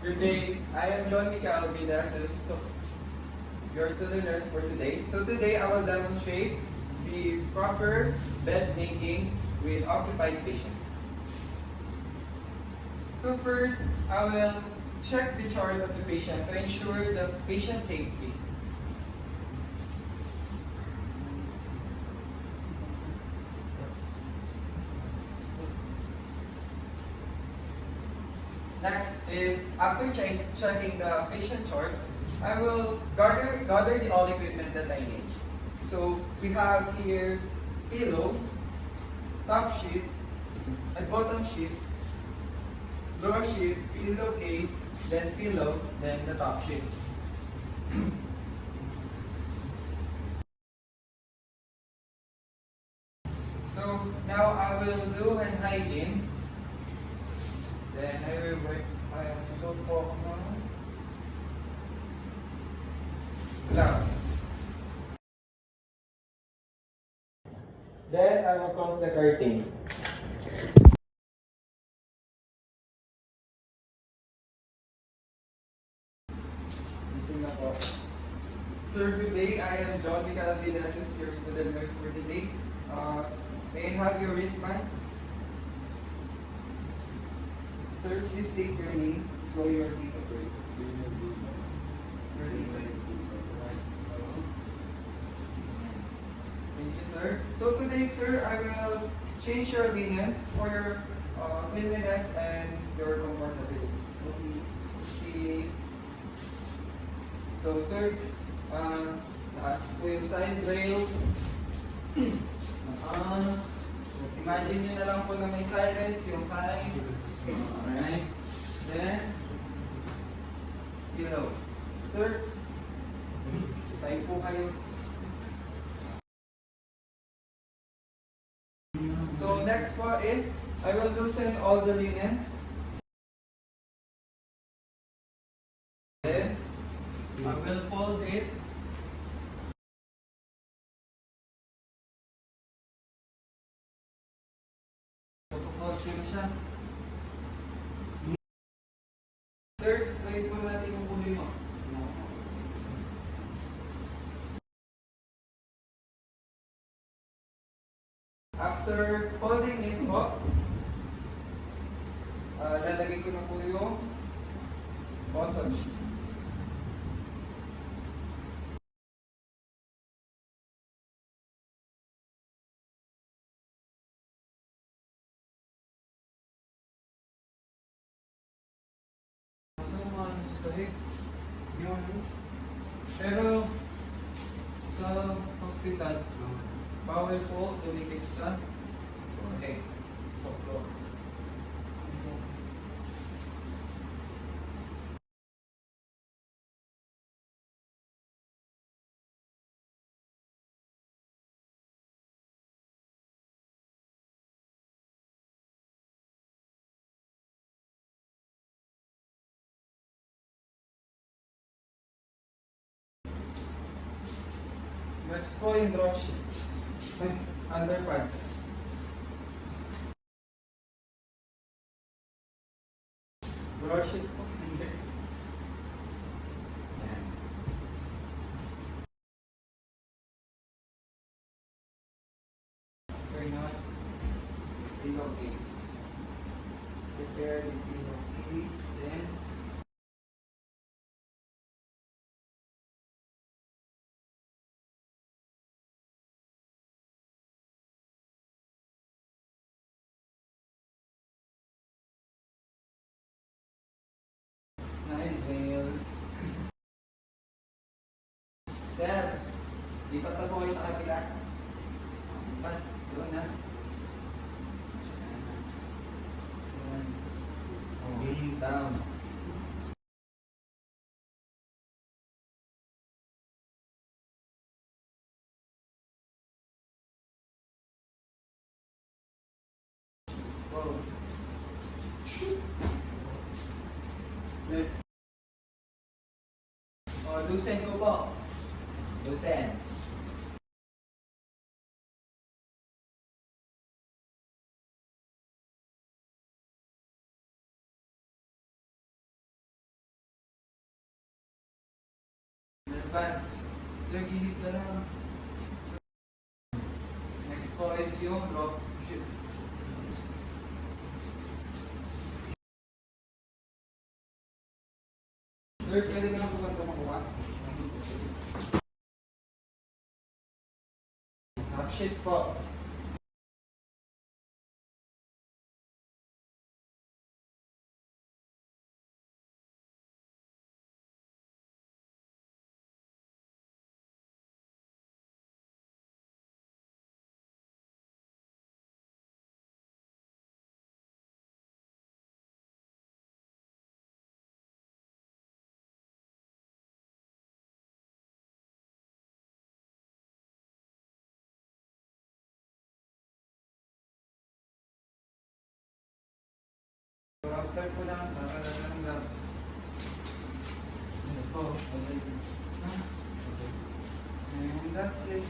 Good day. I am John Mikael Vidases, your student nurse for today. So today I will demonstrate the proper bed making with occupied patient. So first, I will check the chart of the patient to ensure the patient safety. Next is, after checking the patient chart, I will gather the all equipment that I need. So we have here pillow, top sheet, and bottom sheet, drawer sheet, pillowcase, then pillow, then the top sheet. So now I will do hand hygiene. Then I will work, susuot po ako ng gloves. Then I will close the curtain. Gising na po. Sir, good day. I am John Mikael Vidases, your student nurse for today. May I have your wristband? Sir, please state your name, so your date of birth. Your date of birth. Thank you, sir. So today, sir, I will change your linens for your cleanliness and your comfortability. Okay. So, sir, taas po yung side rails. Taas. Imagine nyo na lang po na may side rails, yung high. Alright. Then, pillow. Sir, side po kayo. So, next po is, I will loosen all the linens. Then, I will fold it. Fold ko na siya. Sir, slide po natin yung kulay mo. After folding it po, lalagay ko na po yung bottom sheet. Sa sahig. Pero sa hospital, bawal po dumikit sa sahig. Sa floor. Next po yung draw sheet. Underpads. Draw sheet po. Next. Yan. Turn on. Pillowcase. Prepare the pillowcase. Then, side rails. Sir, lipat na po kayo sa kapila. Lipat, doon na. Ayan. Oh, down. Expose. Next. Loosen ko po. Loosen. pads. Sir, gilid ka lang. Next po is yung drop shoes. Sir, pwede ka lang po ganito makuha. Half sheet po. So after po lang, nakalaga ng gloves. Dispose. And that's it.